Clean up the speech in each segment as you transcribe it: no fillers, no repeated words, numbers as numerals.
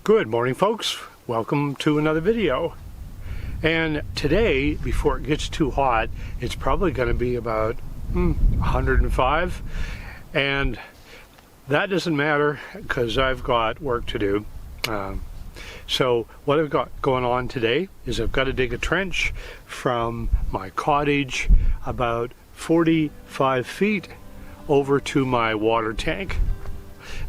Good morning, folks. Welcome to another video. And today, before it gets too hot, it's probably going to be about 105, and that doesn't matter because I've got work to do. So what I've got going on today is I've got to dig a trench from my cottage about 45 feet over to my water tank.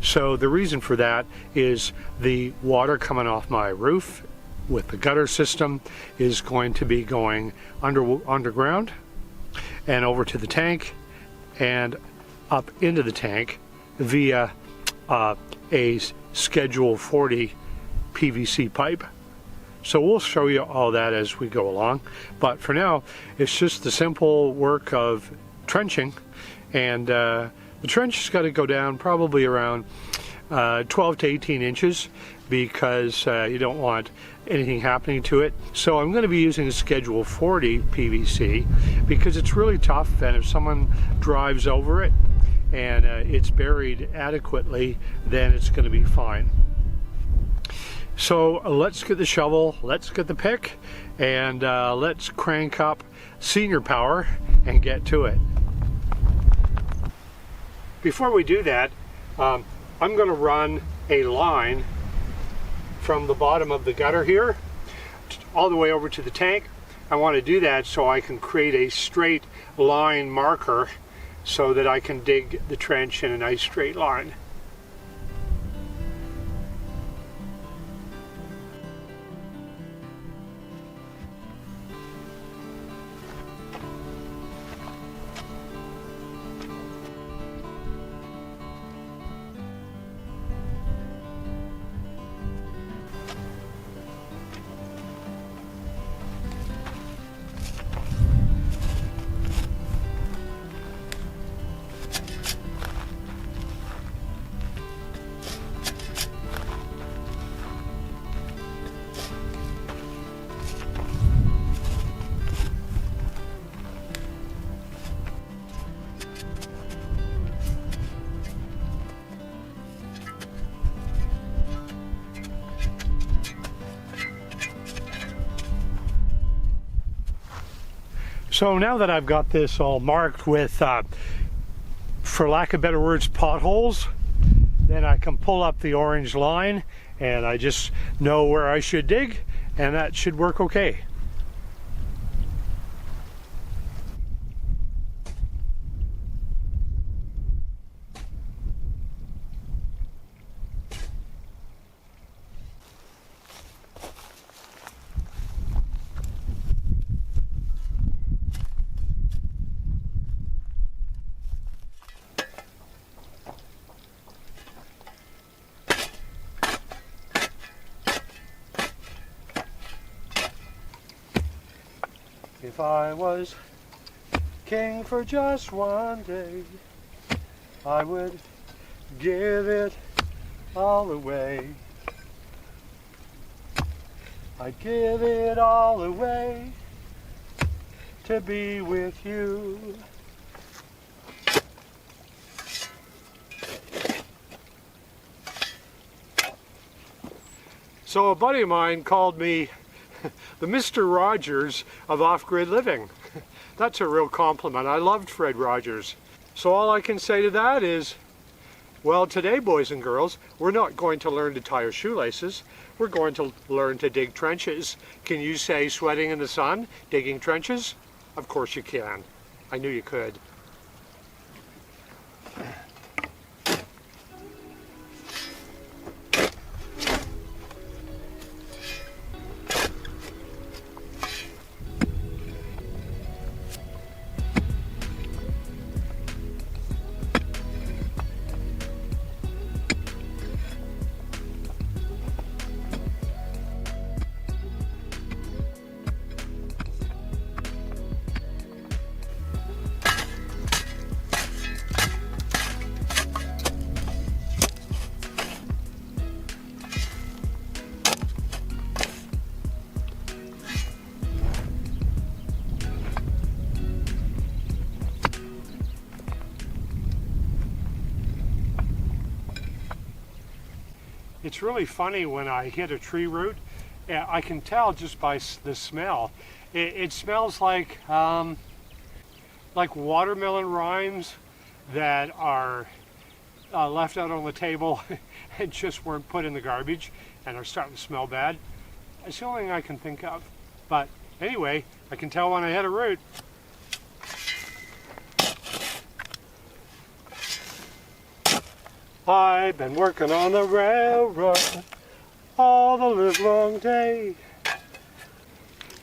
So the reason for that is the water coming off my roof with the gutter system is going to be going underground and over to the tank and up into the tank via a Schedule 40 PVC pipe. So we'll show you all that as we go along, but for now it's just the simple work of trenching, and the trench has got to go down probably around 12 to 18 inches because you don't want anything happening to it. So I'm going to be using a Schedule 40 PVC because it's really tough, and if someone drives over it and it's buried adequately, then it's going to be fine. So let's get the shovel, let's get the pick, and let's crank up senior power and get to it. Before we do that, I'm going to run a line from the bottom of the gutter here all the way over to the tank. I want to do that so I can create a straight line marker so that I can dig the trench in a nice straight line. So now that I've got this all marked with, for lack of better words, potholes, then I can pull up the orange line and I just know where I should dig, and that should work okay. If I was king for just one day, I would give it all away. I'd give it all away to be with you. So a buddy of mine called me the Mr. Rogers of off-grid living. That's a real compliment. I loved Fred Rogers. So all I can say to that is, well, today, boys and girls, we're not going to learn to tie our shoelaces. We're going to learn to dig trenches. Can you say sweating in the sun, digging trenches? Of course you can. I knew you could. It's really funny when I hit a tree root. I can tell just by the smell. It smells like watermelon rinds that are left out on the table and just weren't put in the garbage and are starting to smell bad. It's the only thing I can think of. But anyway, I can tell when I hit a root. I've been working on the railroad all the livelong day.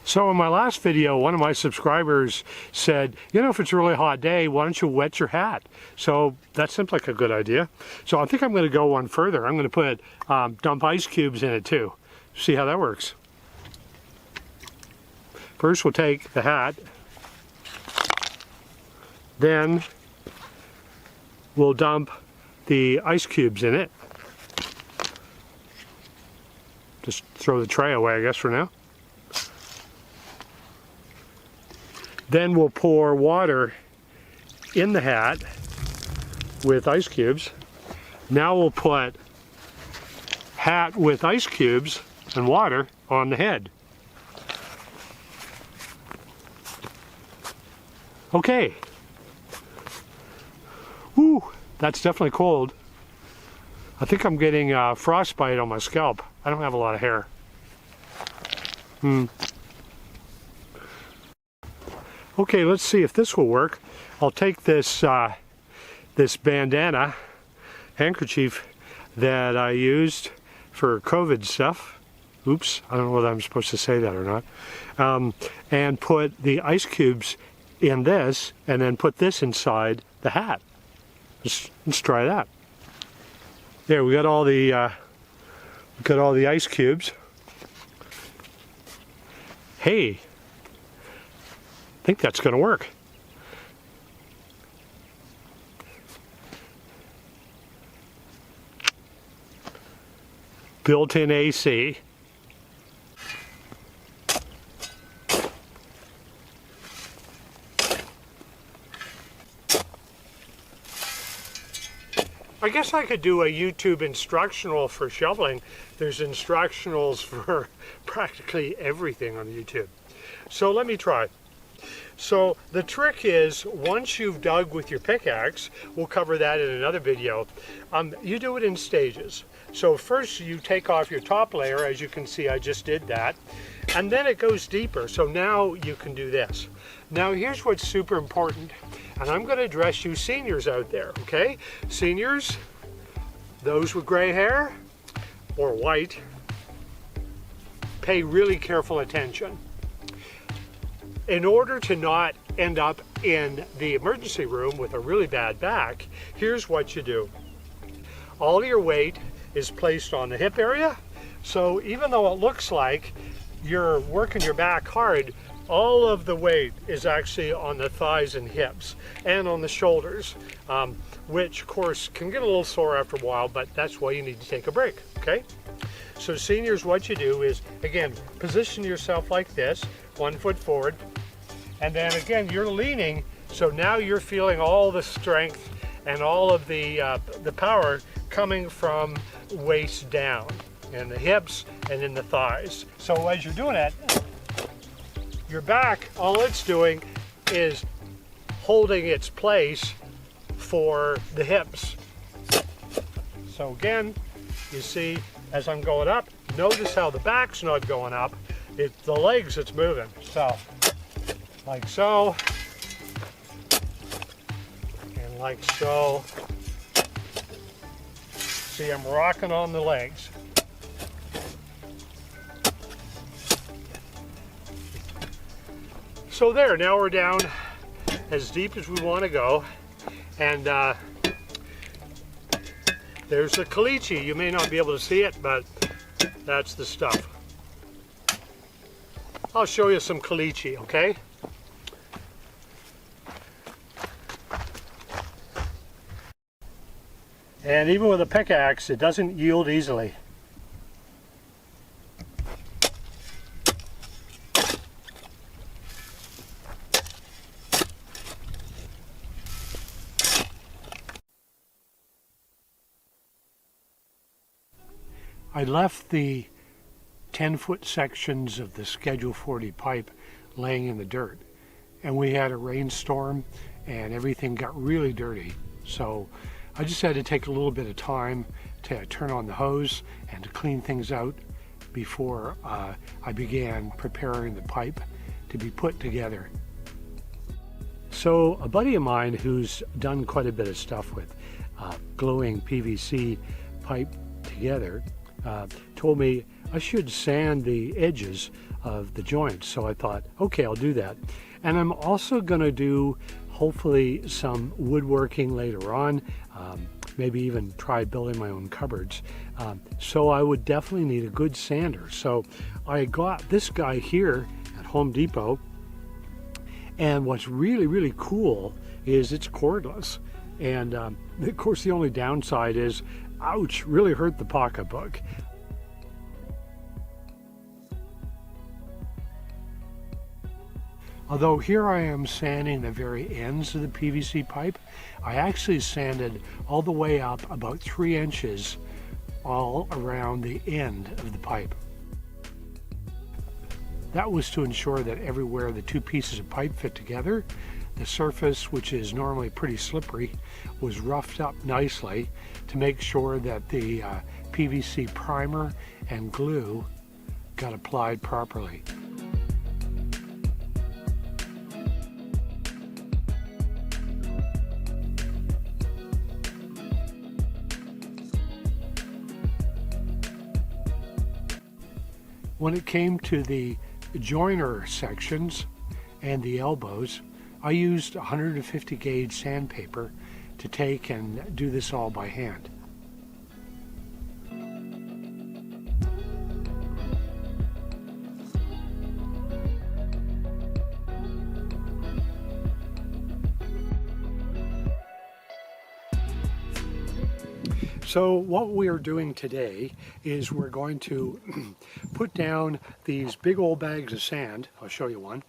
So in my last video, one of my subscribers said, you know, if it's a really hot day, why don't you wet your hat? So that seems like a good idea. So I think I'm going to go one further. I'm going to put dump ice cubes in it too. See how that works. First we'll take the hat. Then we'll dump the ice cubes in it. Just throw the tray away, I guess, for now. Then we'll pour water in the hat with ice cubes. Now we'll put hat with ice cubes and water on the head. Okay. Woo, that's definitely cold. I think I'm getting frostbite on my scalp. I don't have a lot of hair. Okay, let's see if this will work. I'll take this this bandana handkerchief that I used for COVID stuff. Oops, I don't know whether I'm supposed to say that or not. And put the ice cubes in this, and then put this inside the hat. Let's try that. There, we got all the ice cubes. Hey, I think that's going to work. Built-in AC. I guess I could do a YouTube instructional for shoveling. There's instructionals for practically everything on YouTube. So let me try. So the trick is, once you've dug with your pickaxe, we'll cover that in another video, you do it in stages. So first you take off your top layer, as you can see I just did that, and then it goes deeper. So now you can do this. Now here's what's super important, and I'm going to address you seniors out there, okay? Seniors, those with gray hair or white, pay really careful attention. In order to not end up in the emergency room with a really bad back, here's what you do. All your weight is placed on the hip area, so even though it looks like you're working your back hard, all of the weight is actually on the thighs and hips and on the shoulders, which of course can get a little sore after a while, but that's why you need to take a break, okay? So seniors, what you do is, again, position yourself like this, 1 foot forward, and then again you're leaning, so now you're feeling all the strength and all of the power coming from waist down in the hips and in the thighs. So as you're doing it, your back, all it's doing is holding its place for the hips. So again, you see, as I'm going up, notice how the back's not going up, it's the legs that's moving. So, like so, and like so. See, I'm rocking on the legs. So there, now we're down as deep as we want to go, and there's the caliche. You may not be able to see it, but that's the stuff. I'll show you some caliche, okay? And even with a pickaxe, it doesn't yield easily. I left the 10-foot sections of the Schedule 40 pipe laying in the dirt, and we had a rainstorm and everything got really dirty. So I just had to take a little bit of time to turn on the hose and to clean things out before I began preparing the pipe to be put together. So a buddy of mine who's done quite a bit of stuff with gluing PVC pipe together told me I should sand the edges of the joints. So I thought, okay, I'll do that. And I'm also going to do hopefully some woodworking later on, maybe even try building my own cupboards. So I would definitely need a good sander. So I got this guy here at Home Depot, and what's really, really cool is it's cordless. And of course the only downside is, ouch, really hurt the pocketbook. Although here I am sanding the very ends of the PVC pipe, I actually sanded all the way up about 3 inches all around the end of the pipe. That was to ensure that everywhere the two pieces of pipe fit together, the surface, which is normally pretty slippery, was roughed up nicely to make sure that the PVC primer and glue got applied properly. When it came to the joiner sections and the elbows, I used 150 gauge sandpaper to take and do this all by hand. So what we are doing today is we're going to put down these big old bags of sand. I'll show you one.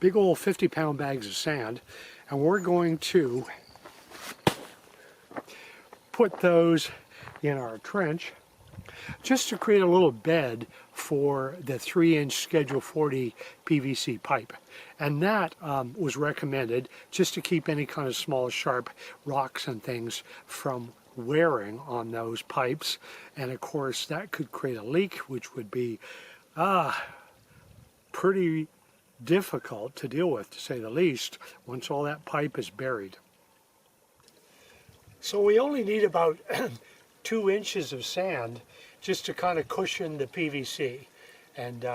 Big old 50-pound bags of sand, and we're going to put those in our trench just to create a little bed for the 3-inch Schedule 40 PVC pipe. And that was recommended just to keep any kind of small sharp rocks and things from wearing on those pipes. And of course that could create a leak, which would be pretty difficult to deal with, to say the least, once all that pipe is buried. So we only need about 2 inches of sand just to kind of cushion the PVC, and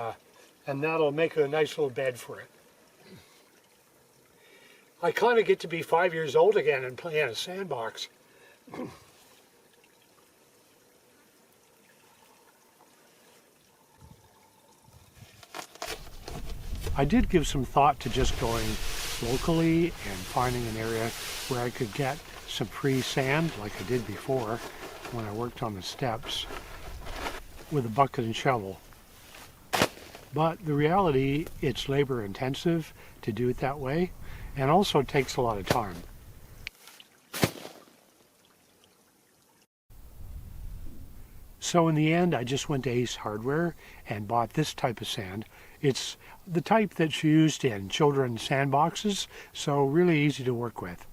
that'll make a nice little bed for it. I kind of get to be 5 years old again and play in a sandbox. I did give some thought to just going locally and finding an area where I could get some free sand like I did before when I worked on the steps with a bucket and shovel. But the reality, it's labor intensive to do it that way, and also takes a lot of time. So in the end, I just went to Ace Hardware and bought this type of sand. It's the type that's used in children's sandboxes, so really easy to work with.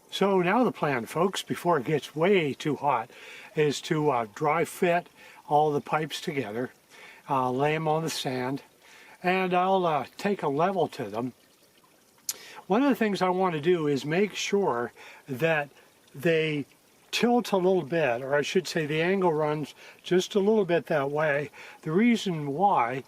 So now the plan, folks, before it gets way too hot, is to dry fit all the pipes together, lay them on the sand, and I'll take a level to them. One of the things I want to do is make sure that they tilt a little bit, or I should say the angle runs just a little bit that way. The reason why,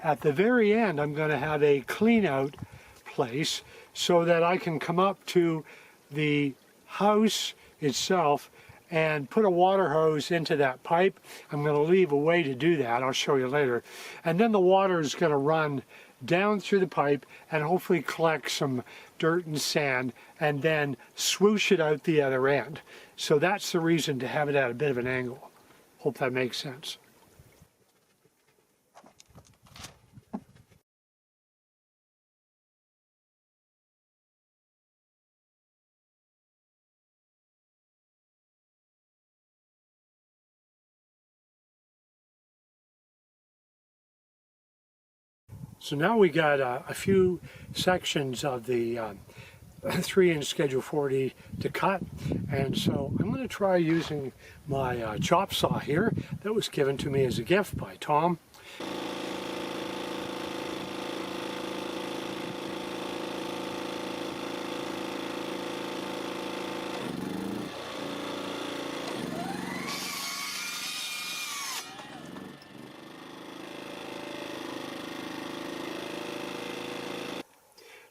at the very end, I'm going to have a clean out place so that I can come up to the house itself and put a water hose into that pipe. I'm going to leave a way to do that. I'll show you later. And then the water is going to run down through the pipe and hopefully collect some dirt and sand and then swoosh it out the other end. So that's the reason to have it at a bit of an angle. Hope that makes sense. So now we got a few sections of the 3-inch Schedule 40 to cut, and so I'm going to try using my chop saw here that was given to me as a gift by Tom.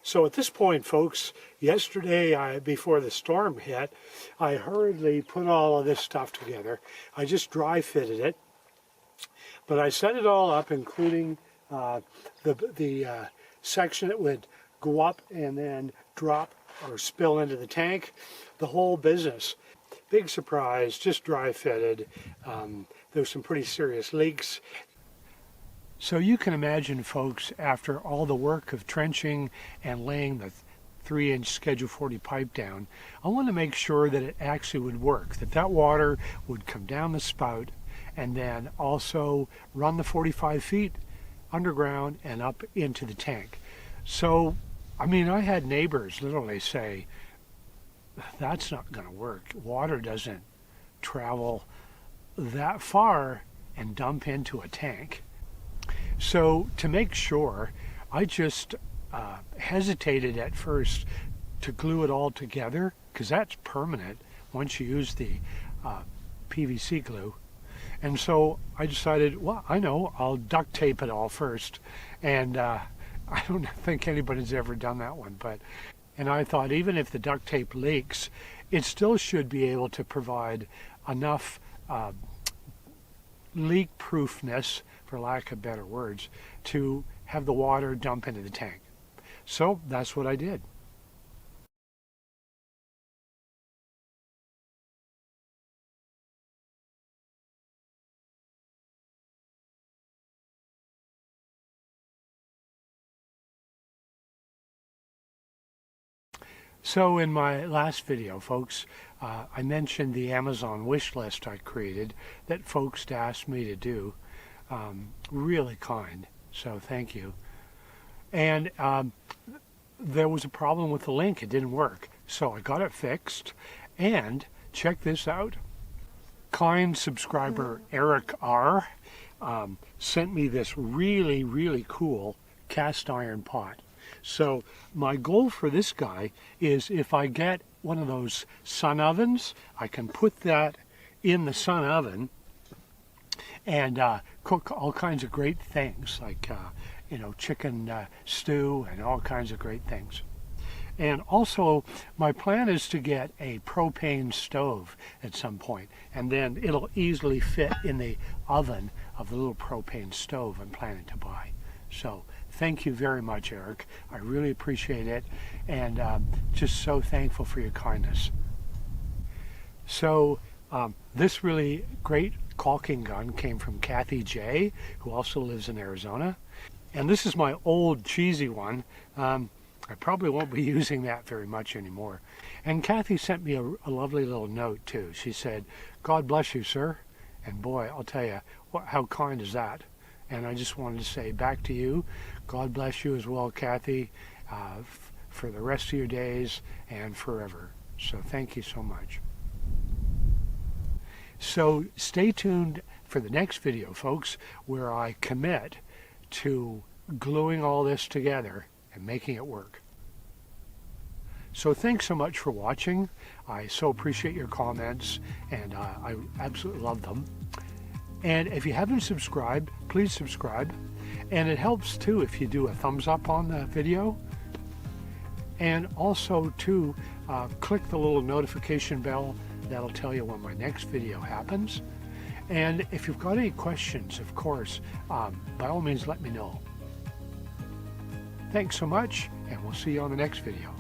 So at this point, folks, yesterday before the storm hit, I hurriedly put all of this stuff together. I just dry fitted it, but I set it all up, including the section that would go up and then drop or spill into the tank, the whole business. Big surprise, just dry fitted. There's some pretty serious leaks. So you can imagine, folks, after all the work of trenching and laying the 3-inch Schedule 40 pipe down, I want to make sure that it actually would work, that water would come down the spout and then also run the 45 feet underground and up into the tank. So, I mean, I had neighbors literally say, that's not going to work. Water doesn't travel that far and dump into a tank. So to make sure, I just hesitated at first to glue it all together, because that's permanent once you use the PVC glue. And so I decided, well, I know, I'll duct tape it all first. And I don't think anybody's ever done that one, and I thought even if the duct tape leaks, it still should be able to provide enough leak proofness, for lack of better words, to have the water dump into the tank. So that's what I did. So in my last video, folks, I mentioned the Amazon wish list I created that folks asked me to do. Really kind, so thank you. And there was a problem with the link. It didn't work. So I got it fixed, and check this out. Kind subscriber Eric R. Sent me this really, really cool cast iron pot. So my goal for this guy is, if I get one of those sun ovens, I can put that in the sun oven and cook all kinds of great things, like chicken stew and all kinds of great things. And also, my plan is to get a propane stove at some point, and then it'll easily fit in the oven of the little propane stove I'm planning to buy. So thank you very much, Eric. I really appreciate it, and just so thankful for your kindness. So this really great caulking gun came from Kathy J., who also lives in Arizona. And this is my old cheesy one. I probably won't be using that very much anymore. And Kathy sent me a lovely little note too. She said, "God bless you, sir." And boy, I'll tell you, how kind is that? And I just wanted to say back to you, God bless you as well, Kathy, for the rest of your days and forever. So thank you so much. So stay tuned for the next video, folks, where I commit to gluing all this together and making it work. So thanks so much for watching. I so appreciate your comments, and I absolutely love them. And if you haven't subscribed, please subscribe. And it helps too if you do a thumbs up on the video. And also too, click the little notification bell That'll tell you when my next video happens. And if you've got any questions, of course, by all means let me know. Thanks so much, and we'll see you on the next video.